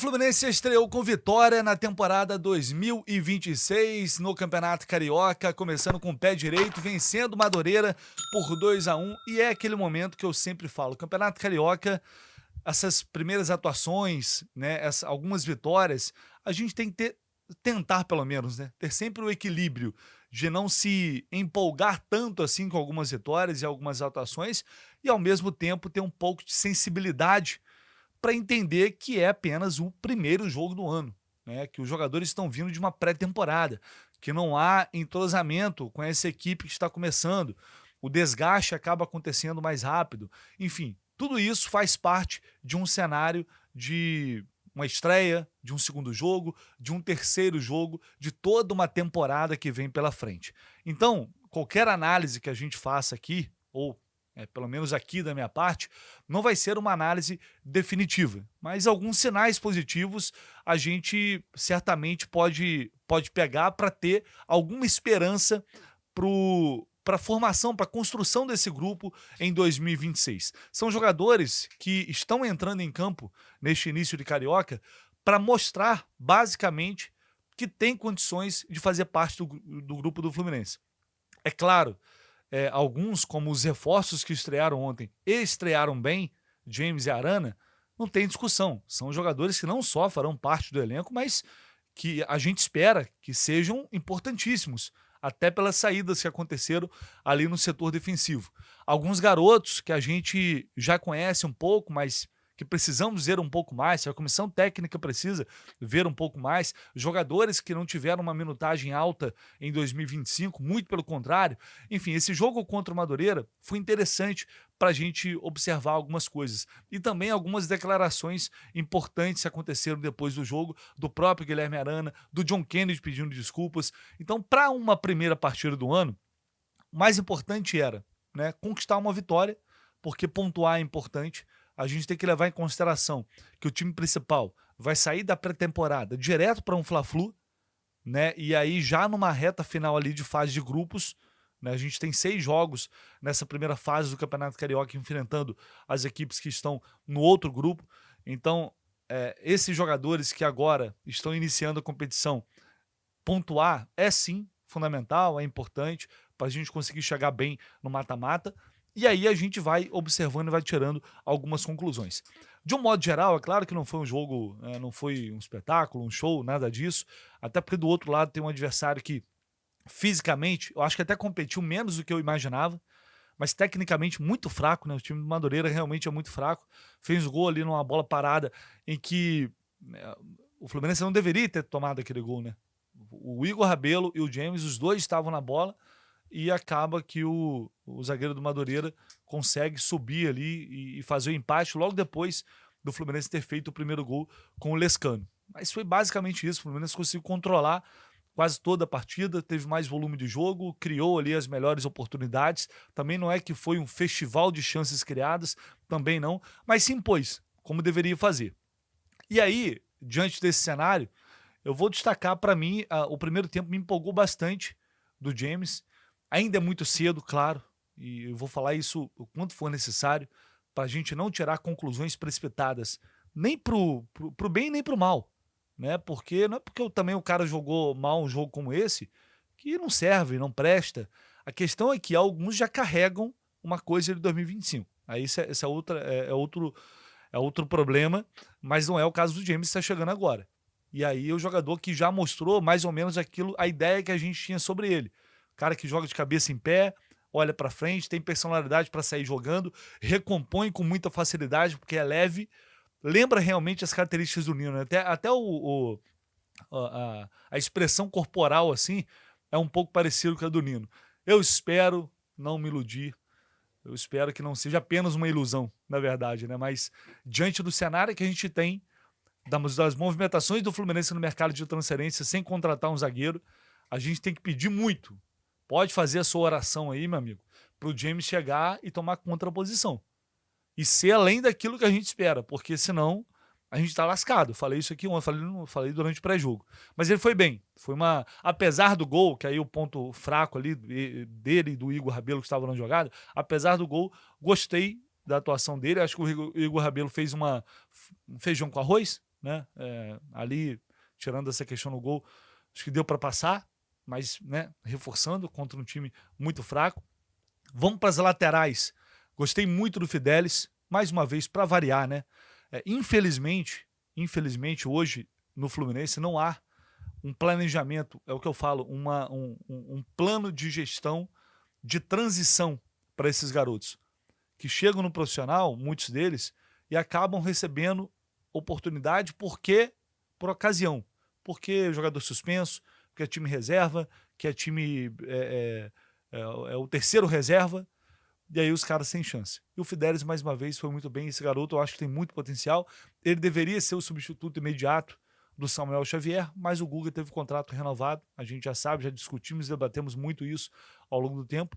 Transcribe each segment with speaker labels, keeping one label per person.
Speaker 1: Fluminense estreou com vitória na temporada 2026 no Campeonato Carioca, começando com o pé direito, vencendo o Madureira por 2-1. E é aquele momento que eu sempre falo, Campeonato Carioca, essas primeiras atuações, né, algumas vitórias, a gente tem que tentar pelo menos, né, ter sempre o equilíbrio de não se empolgar tanto assim com algumas vitórias e algumas atuações e ao mesmo tempo ter um pouco de sensibilidade para entender que é apenas o primeiro jogo do ano, né? Que os jogadores estão vindo de uma pré-temporada, que não há entrosamento com essa equipe que está começando, o desgaste acaba acontecendo mais rápido. Enfim, tudo isso faz parte de um cenário de uma estreia, de um segundo jogo, de um terceiro jogo, de toda uma temporada que vem pela frente. Então, qualquer análise que a gente faça aqui, ou pelo menos aqui da minha parte, não vai ser uma análise definitiva, mas alguns sinais positivos a gente certamente pode pegar para ter alguma esperança para a formação, para a construção desse grupo em 2026. São jogadores que estão entrando em campo neste início de Carioca para mostrar, basicamente, que tem condições de fazer parte do grupo do Fluminense. É claro, alguns, como os reforços que estrearam ontem e estrearam bem, James e Arana, não tem discussão. São jogadores que não só farão parte do elenco, mas que a gente espera que sejam importantíssimos, até pelas saídas que aconteceram ali no setor defensivo. Alguns garotos que a gente já conhece um pouco, mas que precisamos ver um pouco mais, que a comissão técnica precisa ver um pouco mais, jogadores que não tiveram uma minutagem alta em 2025, muito pelo contrário. Enfim, esse jogo contra o Madureira foi interessante para a gente observar algumas coisas. E também algumas declarações importantes que aconteceram depois do jogo, do próprio Guilherme Arana, do John Kennedy pedindo desculpas. Então, para uma primeira partida do ano, o mais importante era, né, conquistar uma vitória, porque pontuar é importante. A gente tem que levar em consideração que o time principal vai sair da pré-temporada direto para um Fla-Flu, né? E aí já numa reta final ali de fase de grupos, né? A gente tem 6 jogos nessa primeira fase do Campeonato Carioca enfrentando as equipes que estão no outro grupo. Então, esses jogadores que agora estão iniciando a competição, pontuar é sim fundamental, é importante para a gente conseguir chegar bem no mata-mata. E aí a gente vai observando e vai tirando algumas conclusões. De um modo geral, é claro que não foi um jogo, não foi um espetáculo, um show, nada disso. Até porque do outro lado tem um adversário que fisicamente, eu acho que até competiu menos do que eu imaginava, mas tecnicamente muito fraco, né? O time do Madureira realmente é muito fraco. Fez gol ali numa bola parada em que o Fluminense não deveria ter tomado aquele gol, né? O Igor Rabelo e o James, os dois estavam na bola e acaba que o zagueiro do Madureira consegue subir ali e fazer o empate logo depois do Fluminense ter feito o primeiro gol com o Lescano. Mas foi basicamente isso, o Fluminense conseguiu controlar quase toda a partida, teve mais volume de jogo, criou ali as melhores oportunidades, também não é que foi um festival de chances criadas, também não, mas se impôs, como deveria fazer. E aí, diante desse cenário, eu vou destacar para mim, o primeiro tempo me empolgou bastante do James. Ainda é muito cedo, claro, e eu vou falar isso o quanto for necessário, para a gente não tirar conclusões precipitadas, nem pro bem nem pro mal, né? Porque não é porque também o cara jogou mal um jogo como esse que não serve, não presta. A questão é que alguns já carregam uma coisa de 2025. Aí esse é outro problema, mas não é o caso do James que está chegando agora. E aí o jogador que já mostrou mais ou menos aquilo, a ideia que a gente tinha sobre ele. Cara que joga de cabeça em pé, olha para frente, tem personalidade para sair jogando, recompõe com muita facilidade porque é leve, lembra realmente as características do Nino, né? Até a expressão corporal assim é um pouco parecido com a do Nino. Eu espero não me iludir, eu espero que não seja apenas uma ilusão, na verdade, né? Mas diante do cenário que a gente tem, das movimentações do Fluminense no mercado de transferência sem contratar um zagueiro, a gente tem que pedir muito. Pode fazer a sua oração aí, meu amigo, para o James chegar e tomar conta da posição. E ser além daquilo que a gente espera, porque senão a gente tá lascado. Falei isso aqui ontem, falei durante o pré-jogo. Mas ele foi bem. Foi uma. Apesar do gol, que aí o ponto fraco ali dele e do Igor Rabelo que estavam na jogada, apesar do gol, gostei da atuação dele. Acho que o Igor Rabelo fez um feijão com arroz, né? Ali, tirando essa questão no gol, acho que deu para passar, mas, né, reforçando contra um time muito fraco. Vamos para as laterais. Gostei muito do Fidelis, mais uma vez, para variar, né? Infelizmente, hoje no Fluminense não há um planejamento, é o que eu falo, um plano de gestão de transição para esses garotos que chegam no profissional, muitos deles, e acabam recebendo oportunidade por ocasião, porque jogador suspenso, porque é time reserva, que é time é o terceiro reserva, e aí os caras sem chance. E o Fidelis, mais uma vez, foi muito bem. Esse garoto eu acho que tem muito potencial. Ele deveria ser o substituto imediato do Samuel Xavier, mas o Guga teve contrato renovado. A gente já sabe, já discutimos, debatemos muito isso ao longo do tempo.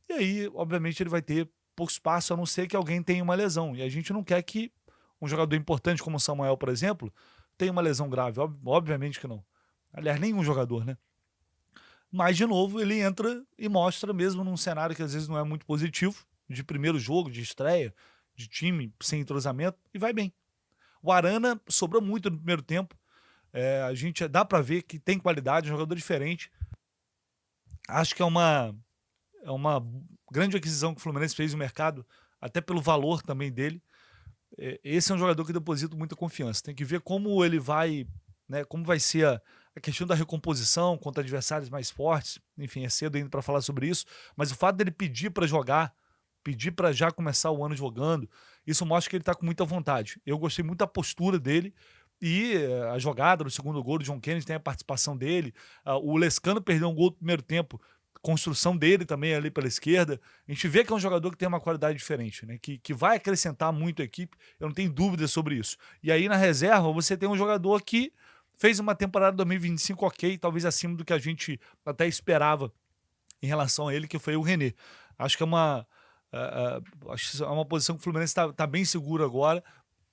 Speaker 1: E aí, obviamente, ele vai ter pouco espaço, a não ser que alguém tenha uma lesão. E a gente não quer que um jogador importante como o Samuel, por exemplo, tenha uma lesão grave. Obviamente que não. Aliás, nenhum jogador, né? Mas, de novo, ele entra e mostra, mesmo num cenário que às vezes não é muito positivo, de primeiro jogo, de estreia, de time sem entrosamento, e vai bem. O Arana sobrou muito no primeiro tempo. A gente dá para ver que tem qualidade, é um jogador diferente. Acho que é uma grande aquisição que o Fluminense fez no mercado, até pelo valor também dele. Esse é um jogador que deposita muita confiança. Tem que ver como ele vai, né, como vai ser a questão da recomposição contra adversários mais fortes. Enfim, é cedo ainda para falar sobre isso, mas o fato dele pedir para jogar, pedir para já começar o ano jogando, isso mostra que ele está com muita vontade. Eu gostei muito da postura dele e a jogada do segundo gol do John Kennedy tem a participação dele. O Lescano perdeu um gol no primeiro tempo, construção dele também ali pela esquerda. A gente vê que é um jogador que tem uma qualidade diferente, né? Que vai acrescentar muito a equipe, eu não tenho dúvidas sobre isso. E aí na reserva você tem um jogador que fez uma temporada 2025 ok, talvez acima do que a gente até esperava em relação a ele, que foi o René. Acho que é uma posição que o Fluminense está bem seguro agora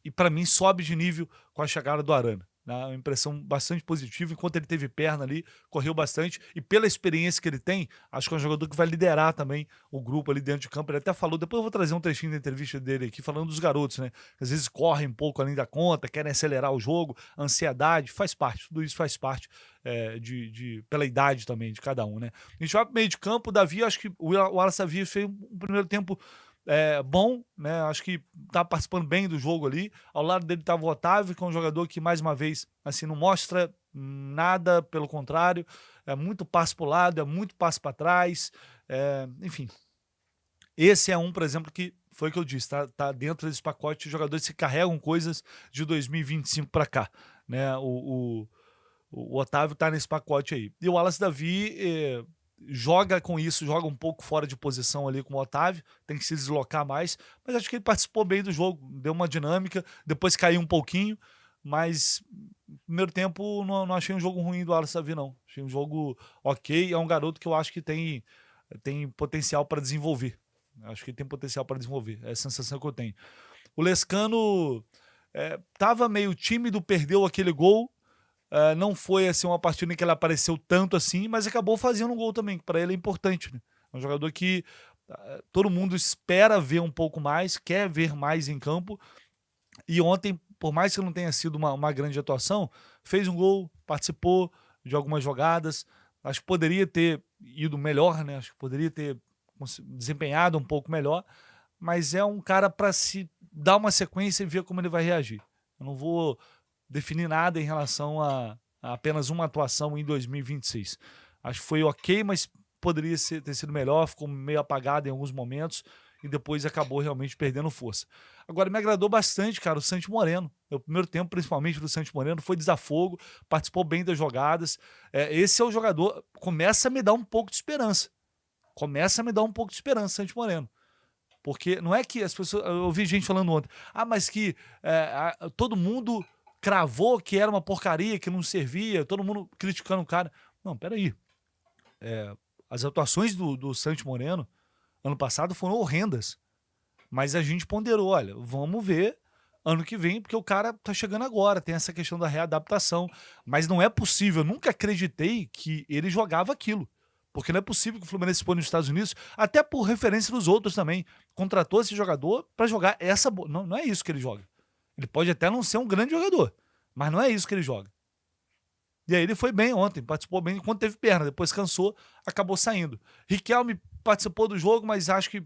Speaker 1: e para mim sobe de nível com a chegada do Arana. Uma impressão bastante positiva, enquanto ele teve perna ali, correu bastante, e pela experiência que ele tem, acho que é um jogador que vai liderar também o grupo ali dentro de campo. Ele até falou, depois eu vou trazer um trechinho da entrevista dele aqui, falando dos garotos, né, que às vezes correm um pouco além da conta, querem acelerar o jogo, ansiedade, faz parte, tudo isso faz parte pela idade também de cada um, né. A gente vai pro meio de campo, o Davi, acho que o Wallace Davi fez um primeiro tempo bom, né? Acho que tá participando bem do jogo ali. Ao lado dele estava o Otávio, que é um jogador que, mais uma vez, assim, não mostra nada, pelo contrário, é muito passo para o lado, é muito passo para trás, enfim. Esse é um, por exemplo, que foi o que eu disse, tá dentro desse pacote de jogadores que carregam coisas de 2025 para cá, né? O Otávio tá nesse pacote aí. E o Wallace Davi joga com isso, joga um pouco fora de posição ali com o Otávio, tem que se deslocar mais, mas acho que ele participou bem do jogo, deu uma dinâmica, depois caiu um pouquinho, mas no primeiro tempo não achei um jogo ruim do Wallace Davi, não. Achei um jogo ok, é um garoto que eu acho que tem potencial para desenvolver. Acho que ele tem potencial para desenvolver, é a sensação que eu tenho. O Lescano tava meio tímido, perdeu aquele gol. Não foi assim uma partida em que ele apareceu tanto assim, mas acabou fazendo um gol também, que para ele é importante, né? É um jogador que todo mundo espera ver um pouco mais, quer ver mais em campo. E ontem, por mais que não tenha sido uma grande atuação, fez um gol, participou de algumas jogadas. Acho que poderia ter ido melhor, né? Acho que poderia ter desempenhado um pouco melhor, mas é um cara para se dar uma sequência e ver como ele vai reagir. Eu não vou definir nada em relação a apenas uma atuação em 2026. Acho que foi ok, mas poderia ter sido melhor, ficou meio apagado em alguns momentos e depois acabou realmente perdendo força. Agora, me agradou bastante, cara, o Santi Moreno. O primeiro tempo, principalmente do Santi Moreno, foi desafogo, participou bem das jogadas. Esse é o jogador, começa a me dar um pouco de esperança. Santi Moreno. Porque não é que as pessoas... Eu ouvi gente falando ontem, mas que todo mundo cravou que era uma porcaria, que não servia, todo mundo criticando o cara. Não, peraí. As atuações do Santi Moreno ano passado foram horrendas. Mas a gente ponderou, olha, vamos ver ano que vem, porque o cara tá chegando agora, tem essa questão da readaptação. Mas não é possível, eu nunca acreditei que ele jogava aquilo. Porque não é possível que o Fluminense põe nos Estados Unidos, até por referência dos outros também. Contratou esse jogador para jogar essa... Não é isso que ele joga. Ele pode até não ser um grande jogador, Mas não é isso que ele joga. E aí ele foi bem ontem, participou bem enquanto teve perna, depois cansou, acabou saindo. Riquelme participou do jogo, mas acho que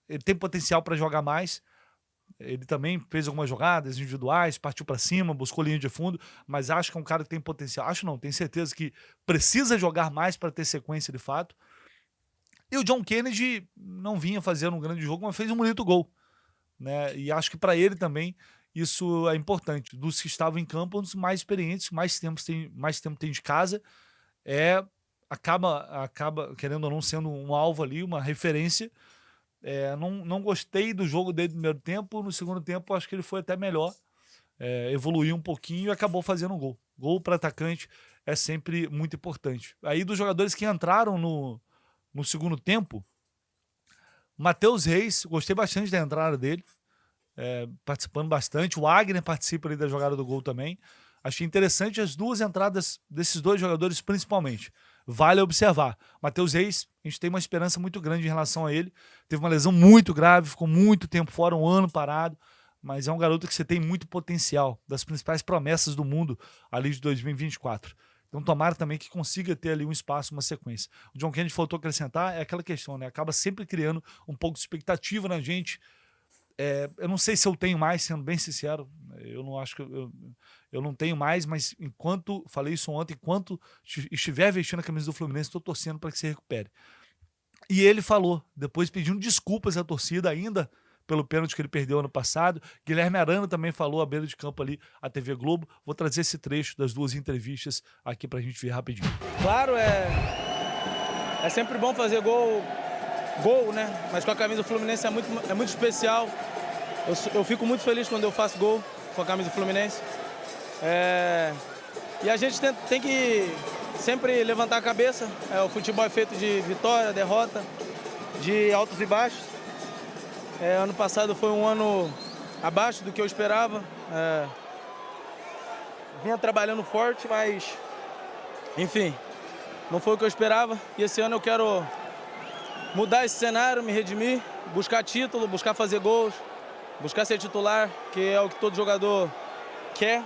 Speaker 1: ele tem potencial para jogar mais. Ele também fez algumas jogadas individuais, partiu para cima, buscou linha de fundo, mas acho que é um cara que tem potencial. Acho não, tenho certeza que precisa jogar mais para ter sequência de fato. E o John Kennedy não vinha fazendo um grande jogo, mas fez um bonito gol, né? E acho que para ele também isso é importante. Dos que estavam em campo, um dos mais experientes, mais tempo tem de casa, acaba querendo ou não sendo um alvo ali, uma referência. Não gostei do jogo dele no primeiro tempo, no segundo tempo acho que ele foi até melhor, evoluiu um pouquinho e acabou fazendo um gol. Gol para atacante é sempre muito importante. Aí dos jogadores que entraram no segundo tempo, Matheus Reis, gostei bastante da entrada dele, participando bastante. O Wagner participa ali da jogada do gol também. Achei interessante as duas entradas desses dois jogadores principalmente. Vale observar. Matheus Reis, a gente tem uma esperança muito grande em relação a ele. Teve uma lesão muito grave, ficou muito tempo fora, um ano parado, mas é um garoto que você tem muito potencial, das principais promessas do mundo ali de 2024. Então tomara também que consiga ter ali um espaço, uma sequência. O John Kennedy faltou acrescentar, é aquela questão, né? Acaba sempre criando um pouco de expectativa na gente. Eu não sei se eu tenho mais, sendo bem sincero, eu não acho que eu não tenho mais, mas falei isso ontem, enquanto estiver vestindo a camisa do Fluminense, estou torcendo para que se recupere. E ele falou, depois pedindo desculpas à torcida ainda pelo pênalti que ele perdeu ano passado. Guilherme Arana também falou à beira de campo ali, à TV Globo. Vou trazer esse trecho das duas entrevistas aqui para a gente ver rapidinho.
Speaker 2: Claro, é sempre bom fazer gol, né? Mas com a camisa do Fluminense é muito especial. Eu fico muito feliz quando eu faço gol com a camisa do Fluminense. E a gente tem que sempre levantar a cabeça. O futebol é feito de vitória, derrota, de altos e baixos. Ano passado foi um ano abaixo do que eu esperava. Vinha trabalhando forte, mas, enfim, não foi o que eu esperava. E esse ano eu quero mudar esse cenário, me redimir, buscar título, buscar fazer gols, buscar ser titular, que é o que todo jogador quer.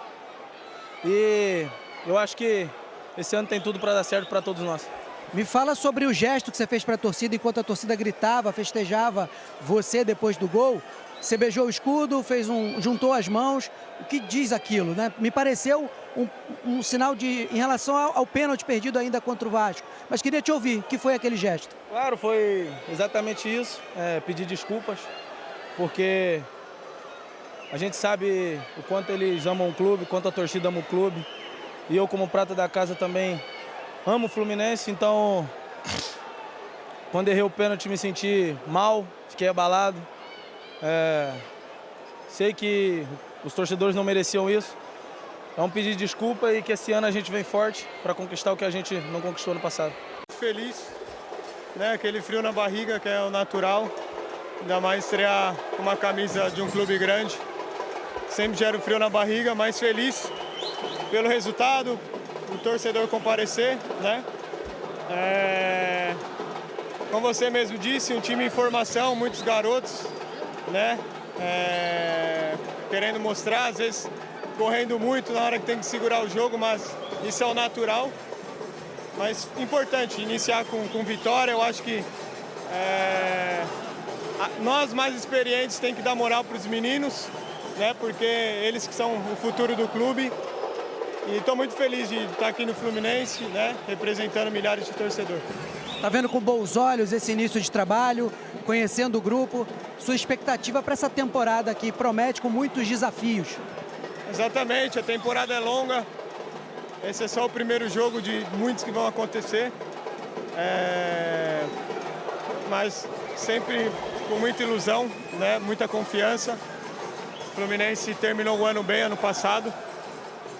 Speaker 2: E eu acho que esse ano tem tudo para dar certo para todos nós.
Speaker 3: Me fala sobre o gesto que você fez para a torcida enquanto a torcida gritava, festejava você depois do gol. Você beijou o escudo, juntou as mãos. O que diz aquilo, né? Me pareceu um sinal em relação ao pênalti perdido ainda contra o Vasco. Mas queria te ouvir, o que foi aquele gesto?
Speaker 2: Claro, foi exatamente isso. Pedir desculpas, porque a gente sabe o quanto eles amam o clube, o quanto a torcida ama o clube. E eu, como prata da casa, também amo o Fluminense. Então, quando errei o pênalti, me senti mal, fiquei abalado. Sei que os torcedores não mereciam isso. É um pedido de desculpa e que esse ano a gente vem forte para conquistar o que a gente não conquistou no passado.
Speaker 4: Feliz, né? Aquele frio na barriga que é o natural. Ainda mais estrear uma camisa de um clube grande. Sempre gera o frio na barriga, mas feliz pelo resultado, o torcedor comparecer, né? Como você mesmo disse, um time em formação, muitos garotos, né? Querendo mostrar, às vezes correndo muito na hora que tem que segurar o jogo, mas isso é o natural. Mas importante iniciar com vitória. Eu acho que nós mais experientes tem que dar moral para os meninos, né? Porque eles que são o futuro do clube. E estou muito feliz de estar aqui no Fluminense, né? Representando milhares de torcedores.
Speaker 3: Tá vendo com bons olhos esse início de trabalho, conhecendo o grupo, sua expectativa para essa temporada que promete com muitos desafios.
Speaker 4: Exatamente, a temporada é longa, esse é só o primeiro jogo de muitos que vão acontecer, mas sempre com muita ilusão, né? Muita confiança. O Fluminense terminou o ano bem ano passado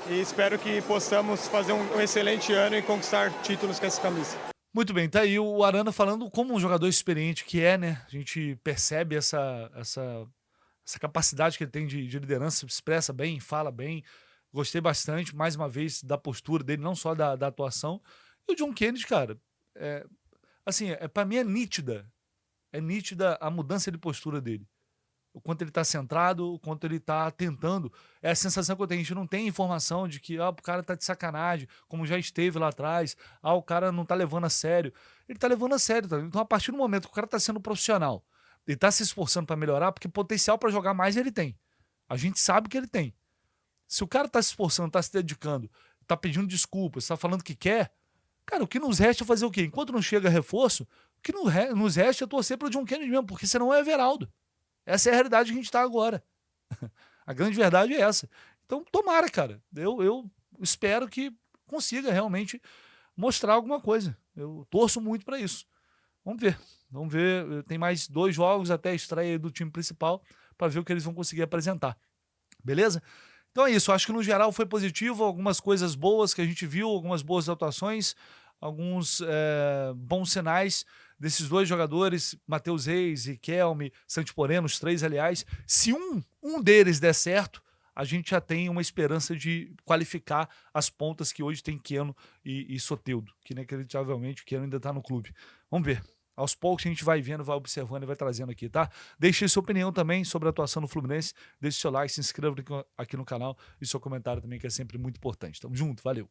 Speaker 4: e espero que possamos fazer um excelente ano e conquistar títulos com essa camisa.
Speaker 1: Muito bem, tá aí o Arana falando como um jogador experiente que é, né? A gente percebe essa capacidade que ele tem de liderança, se expressa bem, fala bem. Gostei bastante, mais uma vez, da postura dele, não só da atuação. E o John Kennedy, cara, para mim é nítida a mudança de postura dele. o quanto ele tá centrado, o quanto ele tá tentando. É a sensação que eu tenho. A gente não tem informação de que o cara tá de sacanagem, como já esteve lá atrás. O cara não tá levando a sério. Ele tá levando a sério. Tá? Então, a partir do momento que o cara tá sendo profissional, ele tá se esforçando para melhorar, porque potencial para jogar mais ele tem. A gente sabe que ele tem. Se o cara tá se esforçando, tá se dedicando, tá pedindo desculpas, tá falando que quer, cara, o que nos resta é fazer o quê? Enquanto não chega reforço, o que nos resta é torcer pro John Kennedy mesmo, porque senão é Everaldo. Essa é a realidade que a gente tá agora. A grande verdade é essa. Então, tomara, cara. Eu espero que consiga realmente mostrar alguma coisa. Eu torço muito para isso. Vamos ver. Vamos ver. Tem mais 2 jogos até a estreia do time principal para ver o que eles vão conseguir apresentar. Beleza? Então é isso. Acho que no geral foi positivo. Algumas coisas boas que a gente viu, algumas boas atuações, alguns bons sinais desses 2 jogadores, Matheus Reis, Riquelme, Santi Moreno, os 3, aliás. Se um deles der certo, a gente já tem uma esperança de qualificar as pontas que hoje tem Keno e Soteldo, que inacreditavelmente o Keno ainda está no clube. Vamos ver. Aos poucos a gente vai vendo, vai observando e vai trazendo aqui, tá? Deixe sua opinião também sobre a atuação do Fluminense. Deixe seu like, se inscreva aqui no canal e seu comentário também, que é sempre muito importante. Tamo junto, valeu!